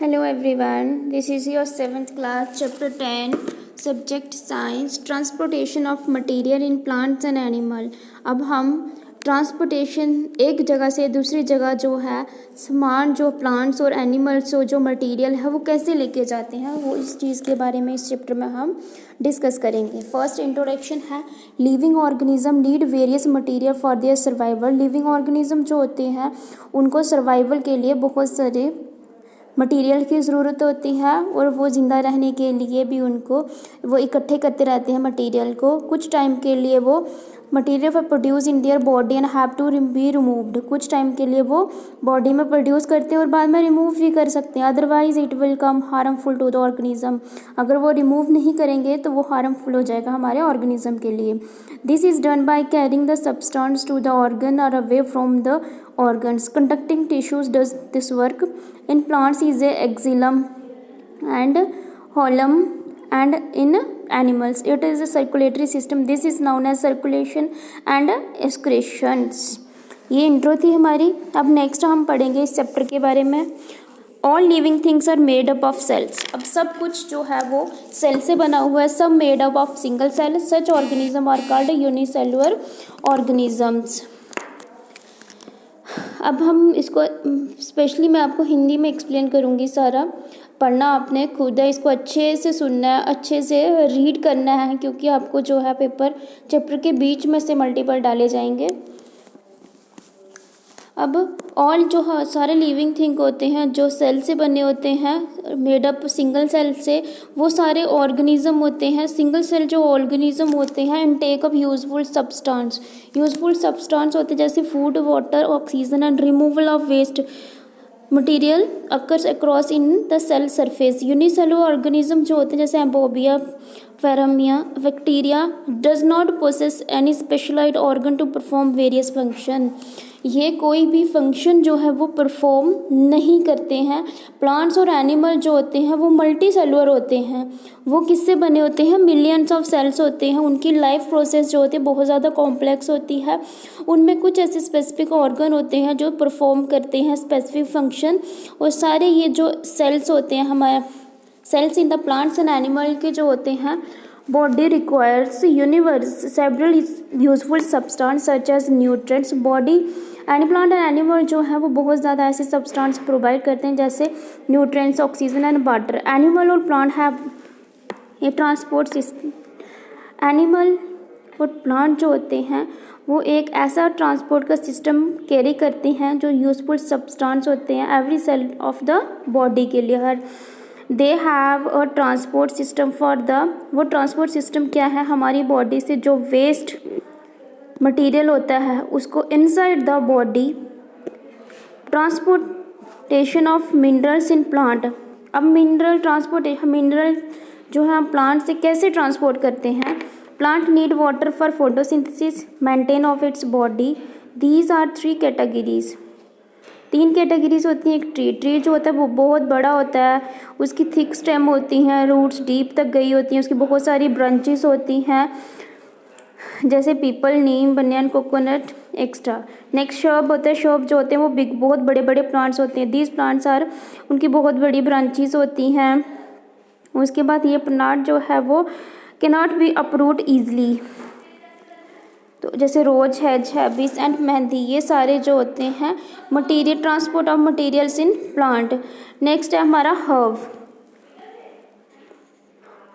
Hello everyone, this is your 7th class, chapter 10, subject science, transportation of material in plants and animal। अब हम transportation एक जगह से दूसरी जगह जो है सामान जो प्लांट्स और एनिमल्स जो मटेरियल है वो कैसे लेके जाते हैं वो इस चीज़ के बारे में इस चैप्टर में हम डिस्कस करेंगे। फर्स्ट इंट्रोडक्शन है living organism need various material for their survival. Living organism जो होते हैं उनको सर्वाइवल के लिए बहुत सारे मटेरियल की ज़रूरत होती है और वो ज़िंदा रहने के लिए भी उनको वो इकट्ठे करते रहते हैं मटेरियल को। कुछ टाइम के लिए वो material for produce in their body and have to be removed. कुछ टाइम के लिए वो बॉडी में प्रोड्यूस करते हैं और बाद में रिमूव भी कर सकते हैं, otherwise it will come harmful to the organism. अगर वो रिमूव नहीं करेंगे तो वो हार्मफुल हो जाएगा हमारे ऑर्गेनिज्म के लिए। This is done by carrying the substance to the organ और away from the organs. Conducting tissues does this work. In plants is a xylem and phloem, and in animals it is a circulatory system. This is known as circulation and excretions. ये intro थी हमारी। अब next हम पढ़ेंगे इस chapter के बारे में। All living things are made up of cells. अब सब कुछ जो है वो सेल से बना हुआ है, सब made up of single cell. Such organism are called unicellular organisms. अब हम इसको स्पेशली मैं आपको हिंदी में एक्सप्लेन करूँगी, सारा पढ़ना आपने खुद है, इसको अच्छे से सुनना है, अच्छे से रीड करना है, क्योंकि आपको जो है पेपर चैप्टर के बीच में से मल्टीपल डाले जाएंगे। अब ऑल जो सारे लिविंग थिंग होते हैं जो सेल से बने होते हैं, मेड अप सिंगल सेल से, वो सारे ऑर्गेनिज्म होते हैं। सिंगल सेल जो ऑर्गेनिज्म होते हैं and take up useful substance होते हैं जैसे food, water, oxygen and removal of waste material occurs across in the cell surface. Unicellular organism जो होते हैं जैसे एम्फोबिया, फेरामिया, bacteria does not possess any specialized organ to perform various function. ये कोई भी फंक्शन जो है वो परफॉर्म नहीं करते हैं। प्लांट्स और एनिमल जो होते हैं वो मल्टी सेलुलर होते हैं। वो किससे बने होते हैं? मिलियंस ऑफ सेल्स होते हैं। उनकी लाइफ प्रोसेस जो होती है बहुत ज़्यादा कॉम्प्लेक्स होती है। उनमें कुछ ऐसे स्पेसिफिक ऑर्गन होते हैं जो परफॉर्म करते हैं स्पेसिफिक फंक्शन। और सारे ये जो सेल्स होते हैं, हमारे cells in the plants and animal के जो होते हैं, body requires several useful substance such as nutrients. Body any plant and animal जो है वो बहुत ज़्यादा ऐसे सब्सटेंस प्रोवाइड करते हैं जैसे nutrients, oxygen and water. Animal और प्लांट हैव ये ट्रांसपोर्ट सिस्टम। एनिमल और प्लांट जो होते हैं वो एक ऐसा ट्रांसपोर्ट का सिस्टम कैरी करते हैं जो यूजफुल सब्सटेंस होते हैं every cell of the body के लिए। हर they have a transport system for the, वो ट्रांसपोर्ट सिस्टम क्या है? हमारी बॉडी से जो वेस्ट मटेरियल होता है उसको inside the body. Transportation of minerals in plant. अब मिनरल ट्रांसपोर्टेशन, मिनरल जो है हम प्लांट से कैसे ट्रांसपोर्ट करते हैं? Plant need water for photosynthesis, maintain of its body. These are 3 categories. 3 categories होती हैं। एक ट्री जो होता है वो बहुत बड़ा होता है, उसकी थिक स्टेम होती हैं, रूट्स डीप तक गई होती हैं, उसकी बहुत सारी ब्रांचेस होती हैं जैसे पीपल, नीम, बनियान, कोकोनट एक्स्ट्रा। नेक्स्ट शर्ब होता है। शर्ब जो होते हैं वो बिग, बहुत बड़े बड़े प्लांट्स होते हैं। दीज प्लांट्स आर, उनकी बहुत बड़ी ब्रांचेस होती हैं। उसके बाद ये प्लांट जो है वो कैनॉट बी अपरूट ईजली, तो जैसे रोज, हेज, हैबिस एंड मेहंदी, ये सारे जो होते हैं material, transport of materials in plant. Next है हमारा हर्ब।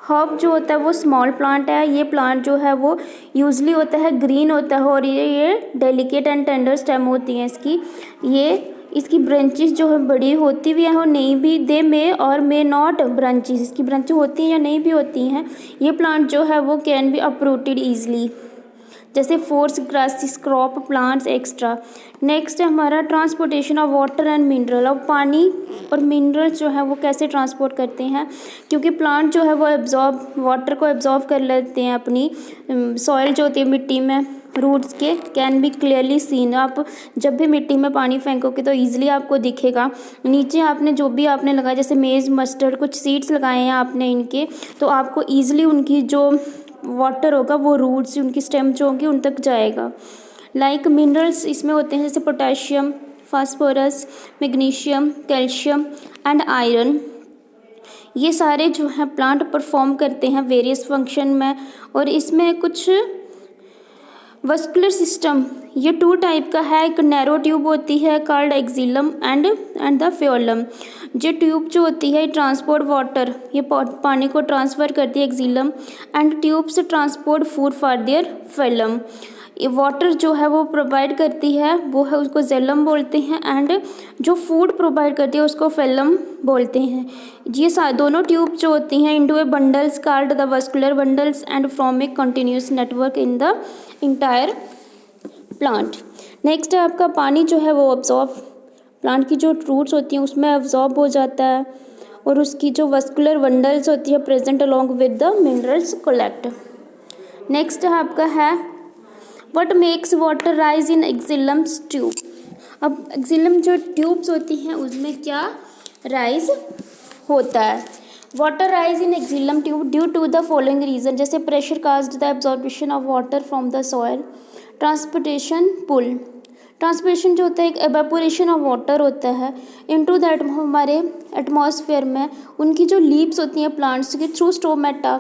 हर्ब जो होता है वो स्मॉल प्लांट है। ये प्लांट जो है वो यूजली होता है ग्रीन होता है और ये डेलिकेट एंड टेंडर स्टेम होती हैं इसकी। ये इसकी ब्रांचेस जो है बड़ी होती भी हैं और नहीं भी, दे मे और मे नॉट ब्रांचेस, इसकी ब्रांचेस होती हैं या नहीं भी होती हैं। ये प्लांट जो है वो कैन बी अपरूटेड ईजली जैसे फोर्स, grasses, crop plants extra. Next है हमारा transportation of water and mineral. अब पानी और मिनरल्स जो है वो कैसे ट्रांसपोर्ट करते हैं? क्योंकि प्लांट जो है वो वाटर को एब्जॉर्ब कर लेते हैं अपनी सॉइल जो होती है मिट्टी में, रूट्स के कैन बी क्लियरली सीन। आप जब भी मिट्टी में पानी फेंकोगे तो ईजिली आपको दिखेगा। नीचे आपने जो भी आपने लगाया जैसे मेज, मस्टर्ड, कुछ सीड्स लगाए हैं आपने इनके, तो आपको ईजिली उनकी जो वाटर होगा वो रूट्स, उनकी स्टेम जो होगी उन तक जाएगा। लाइक मिनरल्स इसमें होते हैं जैसे potassium, phosphorus, magnesium, calcium and iron. ये सारे जो हैं प्लांट परफॉर्म करते हैं वेरियस फंक्शन में। और इसमें कुछ वस्कुलर सिस्टम ये 2 टाइप का है। एक नैरो ट्यूब होती है कॉल्ड एक्सिलम एंड द फ्योलम। ये ट्यूब जो होती है ट्रांसपोर्ट वाटर, ये पानी को ट्रांसफ़र करती है xylem, and tubes transport food for their phloem. ये वाटर जो है वो प्रोवाइड करती है, वो है उसको जेलम बोलते हैं, एंड जो फूड प्रोवाइड करती है उसको फेलम बोलते हैं। ये दोनों ट्यूब जो होती हैं into A bundles called the vascular bundles and from a continuous network in the entire plant. Next है आपका पानी जो है वो अब्जॉर्ब, प्लांट की जो रूट्स होती हैं उसमें अब्जॉर्ब हो जाता है, और उसकी जो वस्कुलर बंडल्स होती है present along with the minerals collect. Next है आपका है what makes water rise in xylems tube. अब एक्सिलम जो ट्यूब्स होती हैं उसमें क्या राइज होता है। Water rise in xylem tube due to the following reason, जैसे pressure caused the absorption of water from the soil, transportation pull. Transportation जो होता है एक एवेपोरेशन ऑफ वाटर होता है इनटू दैट हमारे एटमॉस्फेयर में। उनकी जो लीव्स होती हैं प्लांट्स की थ्रू स्टोमेटा,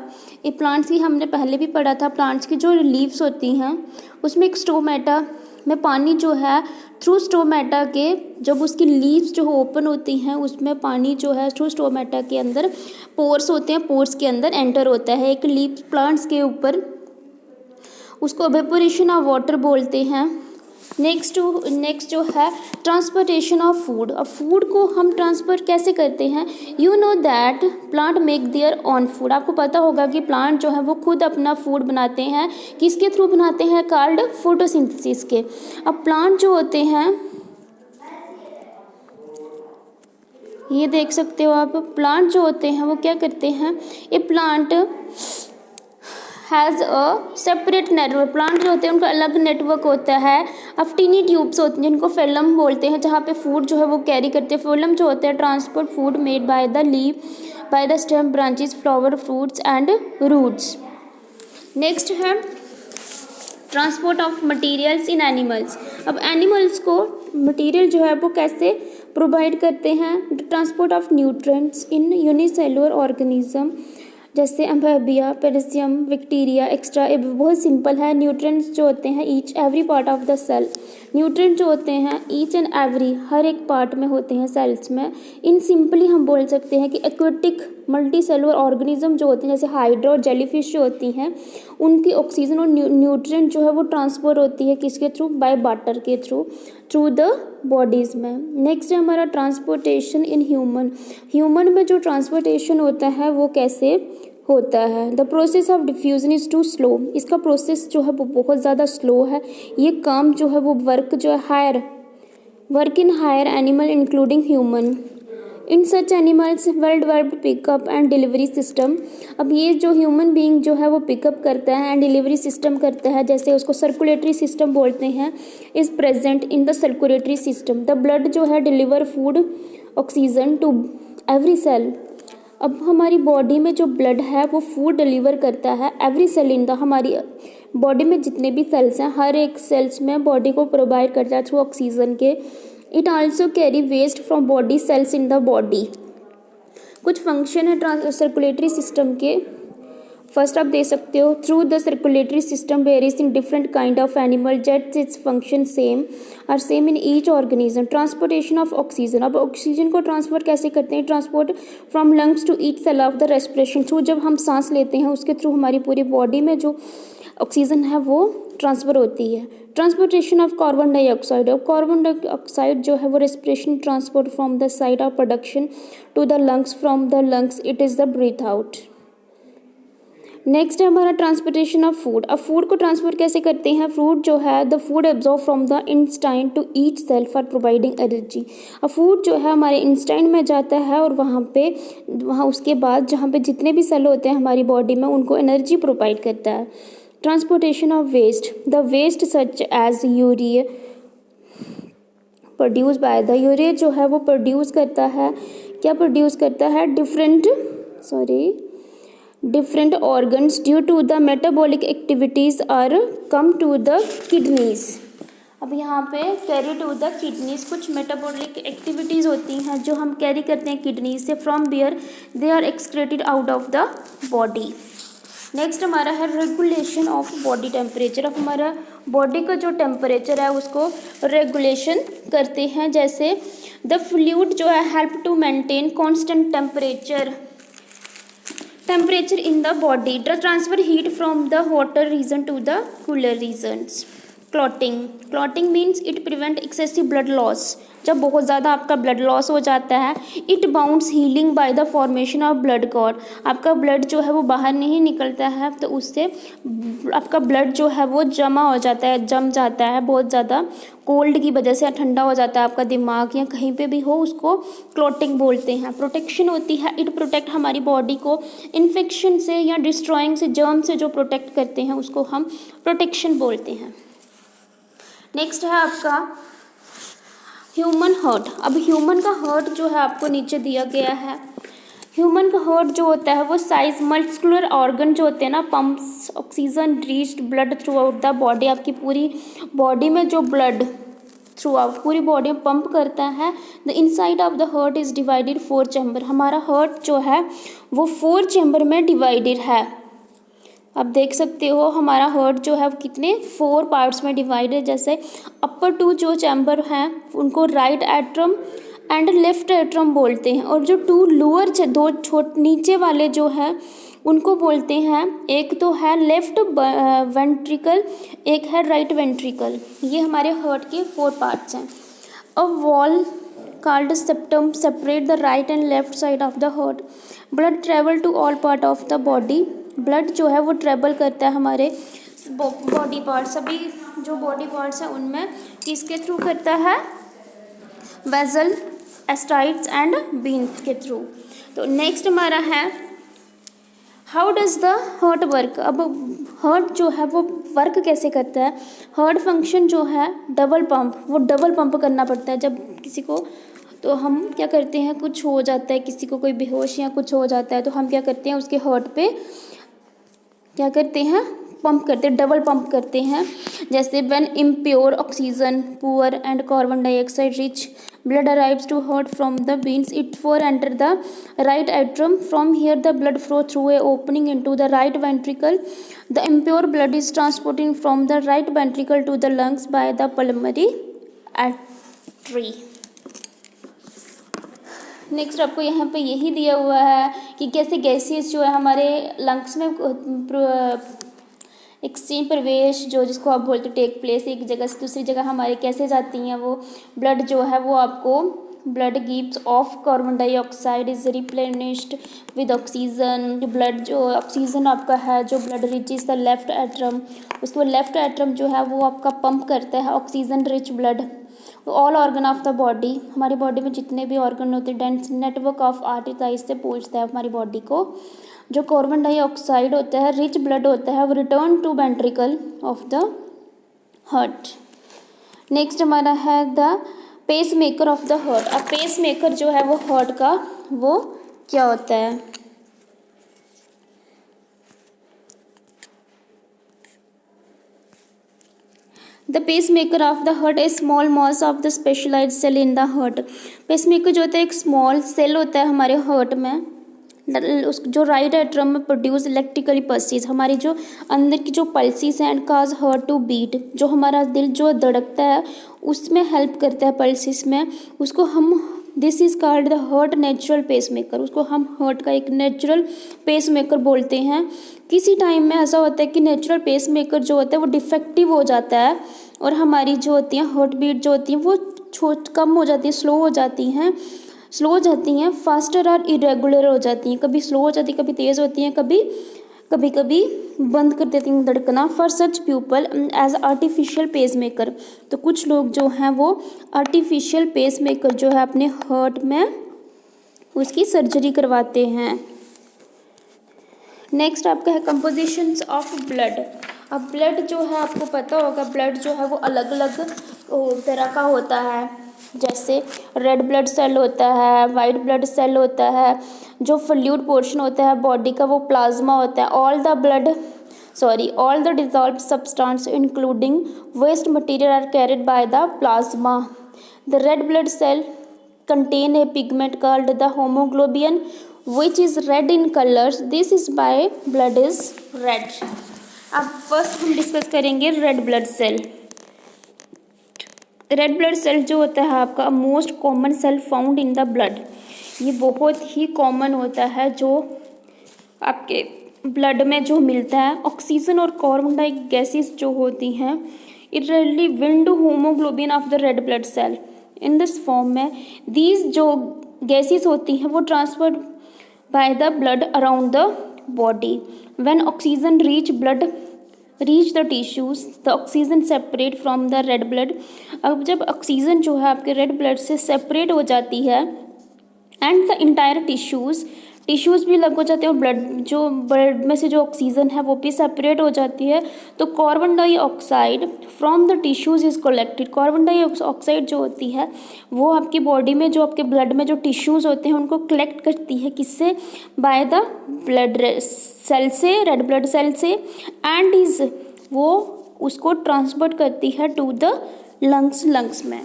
ये प्लांट्स की हमने पहले भी पढ़ा था, प्लांट्स की जो लीव्स होती हैं उसमें एक स्टोमेटा में पानी जो है थ्रू स्टोमेटा के, जब उसकी लीव्स जो ओपन होती हैं उसमें पानी जो है थ्रू स्टोमेटा के अंदर पोर्स होते हैं, पोर्स के अंदर एंटर होता है एक लीव प्लांट्स के ऊपर, उसको एवेपोरेशन ऑफ वाटर बोलते हैं। नेक्स्ट जो है ट्रांसपोर्टेशन ऑफ फूड। अब फूड को हम ट्रांसपोर्ट कैसे करते हैं, you know that plant make their on food. आपको पता होगा कि प्लांट जो है वो खुद अपना फूड बनाते हैं, किसके थ्रू बनाते हैं, कॉल्ड फोटोसिंथेसिस के। अब प्लांट जो होते हैं ये देख सकते हो आप, प्लांट जो होते हैं वो क्या करते हैं, ये plant has a separate network. Plant जो होते हैं उनका अलग नेटवर्क होता है। अब टीनी ट्यूब्स होती हैं जिनको फेलम बोलते हैं, जहाँ पे फूड जो है वो कैरी करते हैं। फेलम जो होते हैं transport food made by the leave, by the stem, branches, flower, fruits and roots. Next है transport of materials in animals. अब एनिमल्स को मटेरियल जो है वो कैसे प्रोवाइड करते हैं, transport of nutrients in unicellular organism, जैसे एम्फीबिया, पेरिसियम, बैक्टीरिया एक्स्ट्रा। ये बहुत सिंपल है। न्यूट्रिएंट्स जो होते हैं each every part of the cell, nutrient जो होते हैं ईच एंड एवरी हर एक पार्ट में होते हैं सेल्स में। इन सिंपली हम बोल सकते हैं कि एक्वेटिक मल्टी सेलुलर ऑर्गेनिज्म जो होते हैं जैसे हाइड्रा और जेलीफिश जो होती हैं उनकी ऑक्सीजन और न्यूट्रिएंट जो है वो ट्रांसफर होती है किसके थ्रू, बाय वाटर के थ्रू द बॉडीज़ में। नेक्स्ट है हमारा ट्रांसपोर्टेशन इन ह्यूमन में जो ट्रांसपोर्टेशन होता है वो कैसे होता है। The process of diffusion is too slow. इसका प्रोसेस जो है वो बहुत ज़्यादा स्लो है। ये काम जो है वो work in higher animal including human. In such animals well developed pickup and delivery system. अब ये जो ह्यूमन बीइंग जो है वो पिकअप करता है एंड डिलीवरी सिस्टम करता है, जैसे उसको सर्कुलेटरी सिस्टम बोलते हैं, is present in the circulatory system. The blood जो है deliver food oxygen to every cell. अब हमारी बॉडी में जो ब्लड है वो फूड डिलीवर करता है एवरी सेल इन द, हमारी बॉडी में जितने भी सेल्स हैं हर एक सेल्स में बॉडी को प्रोवाइड करता है थ्रू ऑक्सीजन के। It also carry waste from body cells in the body. कुछ फंक्शन है सर्कुलेटरी सिस्टम के, फर्स्ट आप दे सकते हो, through the circulatory system varies in different kind of animal yet its function same in each organism. Transportation of oxygen. अब oxygen को transport कैसे करते हैं, transport from lungs to each cell of the respiration through, जब हम सांस लेते हैं उसके थ्रू हमारी पूरी बॉडी में जो ऑक्सीजन है वो ट्रांसफ़र होती है। Transportation of carbon dioxide. और कार्बन डाइऑक्साइड जो है वो respiration transport from the site of production to the lungs, from the lungs it is the breath out. Next है हमारा ट्रांसपोर्टेशन ऑफ फूड। अब फूड को ट्रांसपोर्ट कैसे करते हैं, फूड जो है the food absorb from the intestine to each cell for providing energy. अब फूड जो है हमारे इंस्टाइन में जाता है और वहाँ उसके बाद जहाँ पे जितने भी सेल होते हैं हमारी बॉडी में उनको एनर्जी प्रोवाइड करता है। Transportation of waste. The waste such as urea produce by the, urea जो है वो प्रोड्यूस करता है, क्या प्रोड्यूस करता है, different organs due to the metabolic activities are come to the kidneys। अब यहाँ पे कैरी टू द किडनीज, कुछ मेटाबॉलिक एक्टिविटीज़ होती हैं जो हम कैरी करते हैं किडनीज से, from where they are excreted out of the body. Next हमारा है रेगुलेशन ऑफ बॉडी टेम्परेचर। अब हमारा बॉडी का जो टेम्परेचर है उसको रेगुलेशन करते हैं, जैसे द फ्लूइड जो है help to maintain constant temperature in the body, transfer heat from the hotter region to the cooler regions. Clotting means it prevent excessive blood loss। जब बहुत ज़्यादा आपका ब्लड लॉस हो जाता है, it bounds healing by the formation of blood clot, आपका blood जो है वो बाहर नहीं निकलता है, तो उससे आपका ब्लड जो है वो जम जाता है बहुत ज़्यादा, कोल्ड की वजह से ठंडा हो जाता है आपका दिमाग या कहीं पे भी हो, उसको क्लॉटिंग बोलते हैं। प्रोटेक्शन होती है, इट प्रोटेक्ट हमारी बॉडी को इन्फेक्शन से या डिस्ट्रॉइंग से, जर्म से जो प्रोटेक्ट करते हैं उसको हम प्रोटेक्शन बोलते हैं। नेक्स्ट है आपका ह्यूमन हार्ट। अब ह्यूमन का हार्ट जो है आपको नीचे दिया गया है। ह्यूमन का हार्ट जो होता है वो साइज मस्कुलर ऑर्गन जो होते हैं ना, pumps oxygen riched blood throughout the body, आपकी पूरी बॉडी में जो ब्लड थ्रू आउट पूरी बॉडी में पंप करता है। The inside of the heart is divided 4 chamber, हमारा हार्ट जो है वो 4 चैम्बर में डिवाइडेड है। आप देख सकते हो हमारा हार्ट जो है कितने 4 पार्ट्स में डिवाइड है, जैसे अपर 2 जो चैम्बर हैं उनको राइट एट्रम एंड लेफ्ट एट्रम बोलते हैं, और जो 2 लोअर 2 नीचे वाले जो हैं उनको बोलते हैं, एक तो है लेफ्ट वेंट्रिकल, एक है राइट वेंट्रिकल। ये हमारे हार्ट के 4 पार्ट्स हैं। A wall called septum separate the right and left side of the heart। blood travel to all part of the body, blood जो है वो ट्रेवल करता है हमारे बॉडी पार्ट, सभी जो बॉडी पार्ट्स हैं उनमें, किसके थ्रू करता है, वेजल एस्टाइट्स एंड बीन्स के थ्रू। तो नेक्स्ट हमारा है how does the heart work. अब हार्ट जो है वो वर्क कैसे करता है, हार्ट फंक्शन जो है डबल पंप करना पड़ता है। जब किसी को, तो हम क्या करते हैं, कुछ हो जाता है किसी को, कोई बेहोश या कुछ हो जाता है, तो हम क्या करते हैं उसके हार्ट पे क्या करते हैं, पंप करते हैं, डबल पंप करते हैं। जैसे when impure oxygen poor and carbon dioxide rich blood arrives to heart from the veins, it for enter the right atrium, from here the blood flow through a opening into the right ventricle, the impure blood is transporting from the right ventricle to the lungs by the pulmonary artery. Next आपको यहाँ पे यही दिया हुआ है कि कैसे gases जो है हमारे लंग्स में एक्सचेंज प्रवेश जो जिसको आप बोलते हो टेक प्लेस, एक जगह से दूसरी जगह हमारे कैसे जाती हैं वो ब्लड जो है वो आपको blood gives off carbon dioxide is replenished with oxygen. जो ब्लड जो ऑक्सीजन आपका है जो ब्लड रिचेज द लेफ्ट एट्रम, उसको लेफ्ट एट्रम जो है वो आपका पंप करता है oxygen rich blood all organ of the body. हमारी बॉडी में जितने भी ऑर्गन होते हैं डेंस नेटवर्क ऑफ आर्टरीज से पूछता है हमारी बॉडी को। जो कार्बन डाइऑक्साइड होता है रिच ब्लड होता है वो return to ventricle of the heart. Next हमारा है the pacemaker of the heart. अब पेस मेकर जो है वो हार्ट का वो क्या होता है, the pacemaker of the heart a small mass of the specialised cell in the heart. Pacemaker जो होता है एक स्मॉल सेल होता है हमारे हार्ट में, उस जो राइट एट्रम में प्रोड्यूस इलेक्ट्रिकली पल्सेस, हमारी जो अंदर की जो पल्सेस हैं and cause heart to beat, जो हमारा दिल जो धड़कता है उसमें हेल्प करता है पल्सेस में, उसको हम this is called the heart natural pacemaker, उसको हम हार्ट का एक नेचुरल पेस मेकर बोलते हैं। किसी टाइम में ऐसा होता है कि नेचुरल पेस मेकर जो होता है वो डिफेक्टिव हो जाता है और हमारी जो होती हैं हार्ट बीट जो होती हैं वो कम हो जाती है, स्लो हो जाती हैं, फास्टर और इरेगुलर हो जाती हैं, कभी स्लो हो जाती है, कभी तेज़ होती हैं, कभी बंद कर देती हैं धड़कना। For such people as artificial pacemaker, तो कुछ लोग जो हैं वो आर्टिफिशियल पेस मेकर जो है अपने हार्ट में उसकी सर्जरी करवाते हैं। नेक्स्ट आपका है कंपोजिशंस ऑफ ब्लड। अब ब्लड जो है आपको पता होगा ब्लड जो है वो अलग अलग तरह का होता है, जैसे रेड ब्लड सेल होता है, वाइट ब्लड सेल होता है, जो फ्लूइड पोर्शन होता है बॉडी का वो प्लाज्मा होता है। All the blood all the dissolved substance including waste material are carried by the plasma. The red blood cell contain a pigment called the hemoglobin which is red in colors. This is why blood is red. अब first हम discuss करेंगे red blood cell. Red blood cell जो होता है आपका most common cell found in the blood. ये बहुत ही common होता है जो आपके ब्लड में जो मिलता है. ऑक्सीजन और कार्बन डाई गैसेस जो होती हैं it readily bind haemoglobin of the red blood cell in this form में. दीज जो गैसेस होती हैं वो transferred by the blood around the body. When oxygen reach the tissues the oxygen separate from the red blood. अब जब oxygen जो है आपके रेड ब्लड से सेपरेट हो जाती है एंड द इंटायर टिश्यूज़ भी अलग हो जाते हैं और ब्लड में से जो ऑक्सीजन है वो भी सेपरेट हो जाती है. तो carbon dioxide from the tissues is collected. Carbon dioxide जो होती है वो आपकी बॉडी में जो आपके ब्लड में जो टिश्यूज़ होते हैं उनको कलेक्ट करती है. किससे? बाय द ब्लड सेल से, रेड ब्लड सेल से. एंड वो उसको ट्रांसपोर्ट करती है टू द लंग्स में.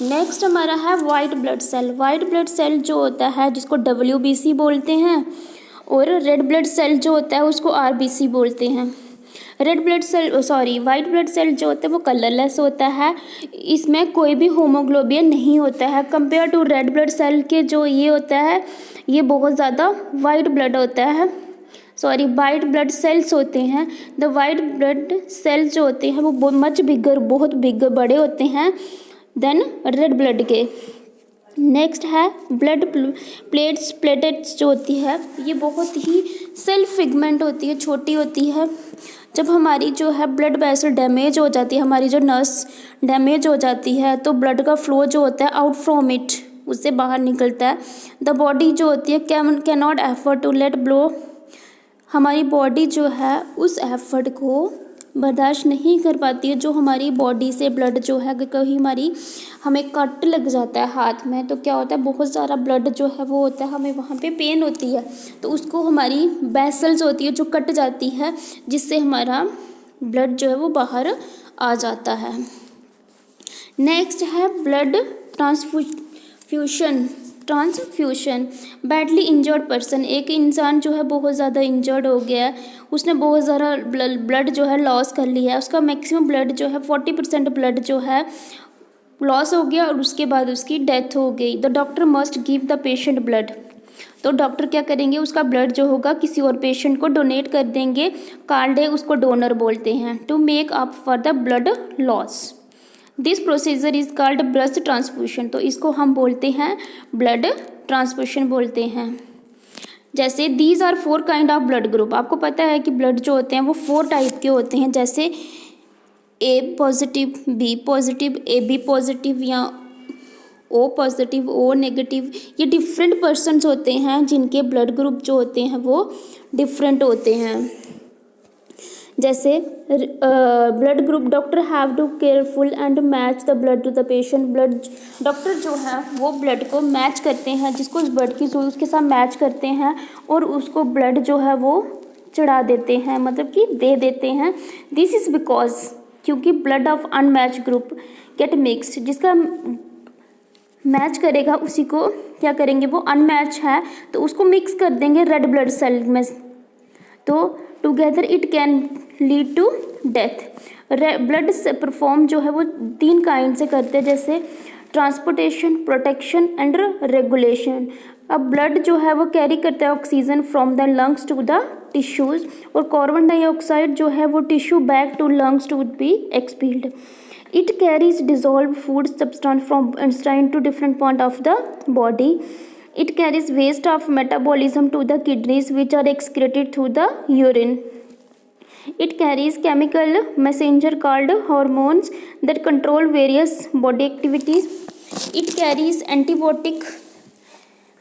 नेक्स्ट हमारा है white blood cell. White blood cell जो होता है जिसको WBC बोलते हैं और रेड ब्लड सेल जो होता है उसको RBC बोलते हैं. वाइट ब्लड सेल जो होता है वो कलरलेस होता है. इसमें कोई भी होमोग्लोबिन नहीं होता है. Compare to red blood cell के जो ये होता है ये बहुत ज़्यादा वाइट ब्लड होता है. वाइट ब्लड सेल्स होते हैं. द वाइट ब्लड सेल्स जो होते हैं वो मच बिगर, बहुत बिगर, बड़े होते हैं देन रेड ब्लड के. नेक्स्ट है ब्लड प्लेटेट्स जो होती है ये बहुत ही सेल्फ फिगमेंट होती है, छोटी होती है. जब हमारी जो है ब्लड वेसल डैमेज हो जाती है, हमारी जो नर्स डैमेज हो जाती है तो ब्लड का फ्लो जो होता है आउट फ्रॉम इट उससे बाहर निकलता है. द बॉडी जो होती है can not afford to let blow. हमारी बॉडी जो है उस एफर्ट को बर्दाश्त नहीं कर पाती है. जो हमारी बॉडी से ब्लड जो है कभी हमें कट लग जाता है हाथ में तो क्या होता है बहुत सारा ब्लड जो है वो होता है, हमें वहाँ पे पेन होती है तो उसको हमारी वेसल्स होती है जो कट जाती है जिससे हमारा ब्लड जो है वो बाहर आ जाता है. नेक्स्ट है blood transfusion. Badly injured person. एक इंसान जो है बहुत ज़्यादा इंजर्ड हो गया है, उसने बहुत ज़्यादा ब्लड जो है लॉस कर लिया है. उसका मैक्सिमम ब्लड जो है 40% ब्लड जो है लॉस हो गया और उसके बाद उसकी डेथ हो गई. The doctor must give the patient blood. तो डॉक्टर क्या करेंगे उसका ब्लड जो होगा किसी और पेशेंट को डोनेट कर देंगे. कार्ड है उसको डोनर बोलते हैं. To make up for the blood loss. This procedure is called blood transfusion. तो इसको हम बोलते हैं ब्लड ट्रांसफ्यूशन बोलते हैं. जैसे these are 4 kind of blood group. आपको पता है कि ब्लड जो होते हैं वो 4 टाइप के होते हैं. जैसे A positive, B positive, AB positive या O पॉजिटिव, O नेगेटिव. ये डिफरेंट पर्सन्स होते हैं जिनके ब्लड ग्रुप जो होते हैं वो डिफरेंट होते हैं. जैसे blood group doctor have to careful and match the blood to the patient. Blood doctor जो है वो ब्लड को मैच करते हैं, जिसको उस ब्लड की जरूरत उसके साथ मैच करते हैं और उसको ब्लड जो है वो चढ़ा देते हैं, मतलब कि दे देते हैं. दिस इज़ बिकॉज क्योंकि blood of unmatch group get mixed. जिसका मैच करेगा उसी को क्या करेंगे वो अनमैच है तो उसको मिक्स कर देंगे रेड ब्लड सेल में. तो together it can lead to death. Blood से परफॉर्म जो है वो 3 काइंड से करते हैं जैसे ट्रांसपोर्टेशन, प्रोटेक्शन एंड रेगुलेशन. अब ब्लड जो है वो कैरी करता है oxygen from the lungs to the tissues और कार्बन डाइऑक्साइड जो है वो tissue back to lungs to be expelled. It carries dissolve food substance from intestine to different point of the body. It carries waste of metabolism to the kidneys which are excreted through the urine. It carries chemical messenger called hormones that control various body activities. It carries antibiotic,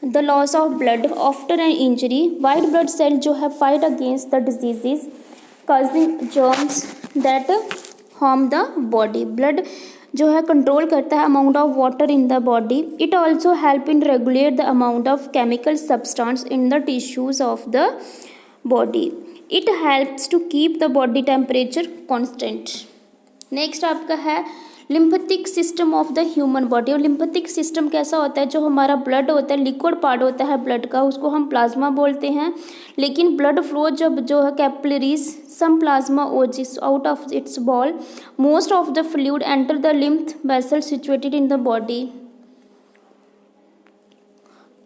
the loss of blood after an injury. White blood cell जो है fight against the diseases causing germs that harm the body. Blood जो है control करता है amount of water in the body. It also help in regulate the amount of chemical substance in the tissues of the body. It helps to keep the body temperature constant. Next आपका है lymphatic system of the human body. और lymphatic system कैसा होता है, जो हमारा blood होता है, लिक्विड पार्ट होता है ब्लड का, उसको हम प्लाज्मा बोलते हैं। लेकिन ब्लड फ्लो जब जो है capillaries some plasma oozes out of its ball, most of the fluid enter the lymph vessel situated in the body.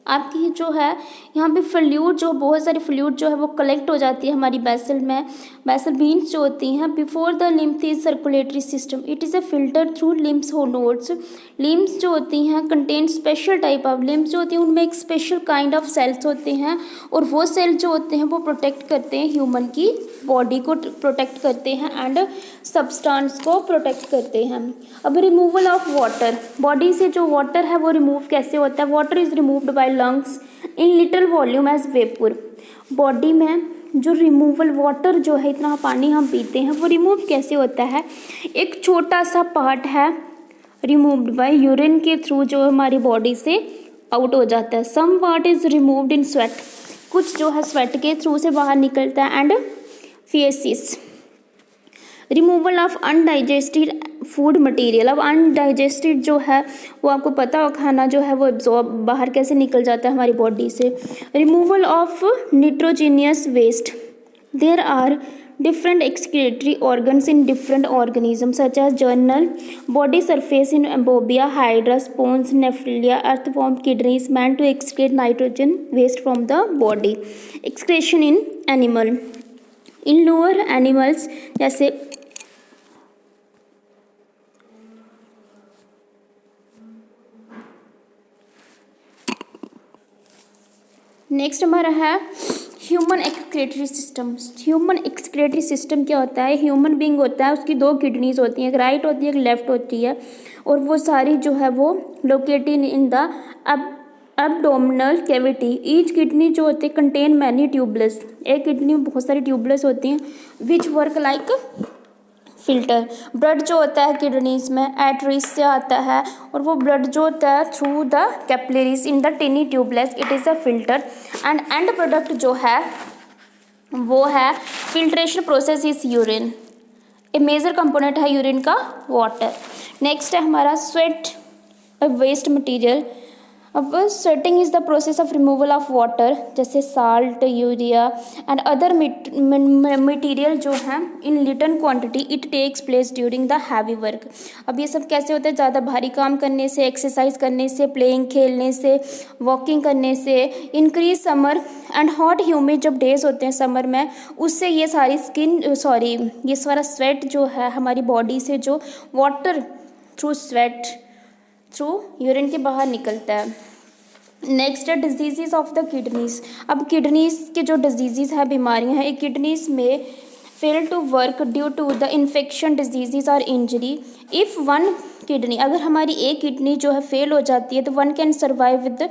आपकी जो है यहाँ पे फ्लूइड, जो बहुत सारी फ्लूइड जो है वो कलेक्ट हो जाती है हमारी वेसल में। वेसल बीन्स जो होती हैं before the lymph is circulatory system, it is a filter through limbs nodes. Limbs जो होती हैं contain special type of limbs जो होती हैं, उनमें एक स्पेशल काइंड ऑफ सेल्स होते हैं, और वो सेल जो होते हैं वो प्रोटेक्ट करते हैं ह्यूमन की बॉडी को, प्रोटेक्ट करते हैं एंड सब्सटेंस को प्रोटेक्ट करते हैं। अब रिमूवल ऑफ वाटर, बॉडी से जो वाटर है वो रिमूव कैसे होता है। Water is removed by lungs in little volume as vapour. Body में जो रिमूवल वाटर जो है, इतना पानी हम पीते हैं, वो रिमूव कैसे होता है। एक छोटा सा पार्ट है रिमूव्ड बाय यूरिन के थ्रू, जो हमारी बॉडी से आउट हो जाता है। Some part is removed in sweat, कुछ जो है स्वेट के थ्रू से बाहर निकलता है। And faces, removal of undigested food material. अब अनडाइजेस्टेड जो है वो आपको पता हो, खाना जो है वो एब्जॉर्ब बाहर कैसे निकल जाता है हमारी बॉडी से। Removal of nitrogenous waste, there are different excretory organs in different organisms such as journal body surface in amphibia, hydra, spons, nephila, earthworm, kidneys meant to excrete nitrogen waste from the body. Excretion in animal, in lower animals जैसे next हमारा है human excretory system. Human excretory system क्या होता है, human being होता है, उसकी दो किडनीज होती हैं, एक राइट होती है एक लेफ्ट होती है, और वो सारी जो है वो located in the abdominal cavity. Each kidney जो होती है कंटेन मैनी ट्यूबलेस, एक किडनी में बहुत सारी ट्यूबलेस होती हैं, which work like filter. Blood जो होता है किडनीज में एटरीज से आता है, और वो ब्लड जो होता है through the capillaries in the tiny tubules, it is a filter. And end product जो है वो है filtration process is urine. A major component है यूरिन का वाटर। नेक्स्ट है हमारा स्वेट वेस्ट मटीरियल। अब sweating is the process of removal of water, जैसे salt, urea and other material जो हैं in little quantity, it takes place during the heavy work. अब ये सब कैसे होता है, ज़्यादा भारी काम करने से, एक्सरसाइज करने से, प्लेइंग खेलने से, वॉकिंग करने से, increase summer and hot humid जब डेज होते हैं समर में, उससे ये सारी ये सारा स्वेट जो है हमारी बॉडी से जो वाटर थ्रू यूरिन के बाहर निकलता है। नेक्स्ट है डिजीज़ ऑफ द किडनीज। अब किडनीज के जो डिजीज़ है, बीमारियां हैं, एक किडनीज में fail to work due to the infection, disease और इंजरी। इफ़ वन किडनी, अगर हमारी एक किडनी जो है फेल हो जाती है तो one can survive with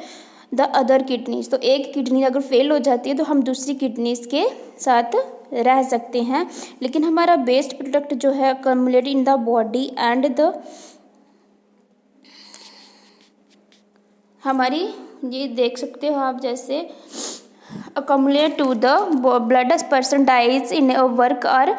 the other kidneys. तो एक किडनी अगर फेल हो जाती है तो हम दूसरी किडनीज के साथ रह सकते हैं। लेकिन हमारा वेस्ट प्रोडक्ट जो है accumulate in the body and the हमारी, ये देख सकते हो आप, जैसे accumulate to the blood person dies in work और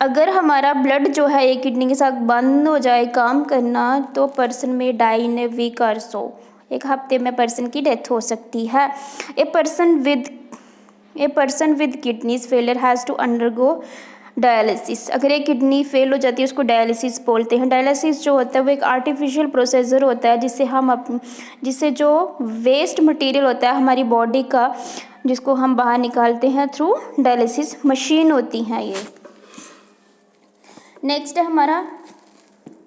अगर हमारा ब्लड जो है एक किडनी के साथ बंद हो जाए काम करना तो पर्सन में डाई इन ए वीक और सो, एक हफ्ते में पर्सन की डेथ हो सकती है। A person with kidneys failure has to undergo dialysis. अगर एक किडनी फेल हो जाती है उसको डायलिसिस बोलते हैं। डायलिसिस जो होता है वो एक आर्टिफिशियल प्रोसीजर होता है जिससे जो वेस्ट मटेरियल होता है हमारी बॉडी का, जिसको हम बाहर निकालते हैं थ्रू डायलिसिस मशीन होती हैं ये। नेक्स्ट है हमारा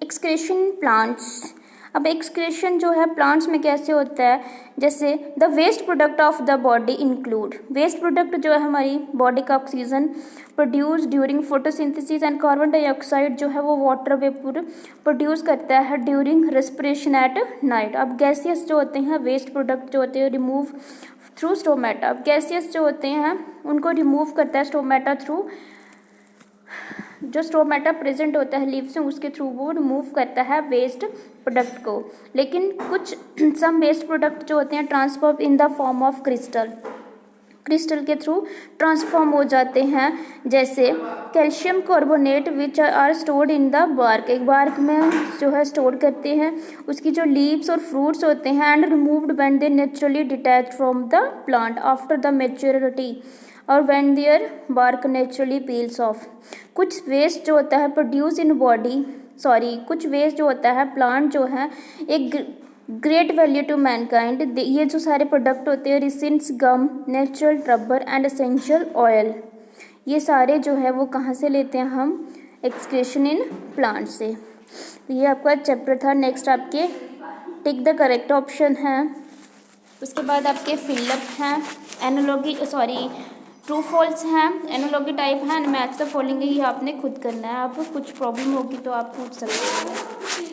एक्सक्रीशन प्लांट्स। अब एक्सक्रीशन जो है प्लांट्स में कैसे होता है, जैसे the waste product of the body include, waste product जो है हमारी बॉडी का oxygen produce during photosynthesis and carbon dioxide जो है वो वाटर वेपर प्रोड्यूस करता है ड्यूरिंग रेस्पिरेशन एट नाइट। अब गैसियस जो होते हैं वेस्ट प्रोडक्ट जो होते हैं रिमूव थ्रू स्टोमेटा। अब गैसियस जो होते हैं उनको रिमूव करता है स्टोमेटा थ्रू, जो स्टोमेटा प्रेजेंट होता है लीव्स में उसके थ्रू वो रिमूव करता है वेस्ट प्रोडक्ट को। लेकिन कुछ सम वेस्ट प्रोडक्ट जो होते हैं transfer in the form of crystal. Crystal के थ्रू ट्रांसफॉर्म हो जाते हैं। जैसे calcium carbonate which are stored in the bark, एक बार्क में जो है स्टोर करते हैं, उसकी जो लीव्स और फ्रूट्स होते हैं, and removed when they naturally detach from the plant after the maturity और when their bark naturally peels off. कुछ वेस्ट जो होता है प्रोड्यूस इन बॉडी, कुछ वेस्ट जो होता है प्लांट जो है एक ग्रेट वैल्यू टू मैनकाइंड, ये जो सारे प्रोडक्ट होते हैं resins, gum, natural rubber and essential oil, ये सारे जो है वो कहाँ से लेते हैं हम, एक्सक्रीशन इन प्लांट से। ये आपका चैप्टर था। नेक्स्ट आपके टिक द करेक्ट ऑप्शन है, उसके बाद आपके फिलअप हैं, एनालॉगी ट्रू फॉल्स हैं, एनालॉगी टाइप है, मैच द फॉलोइंग, ये आपने खुद करना है। आप कुछ प्रॉब्लम होगी तो आप पूछ सकते हैं।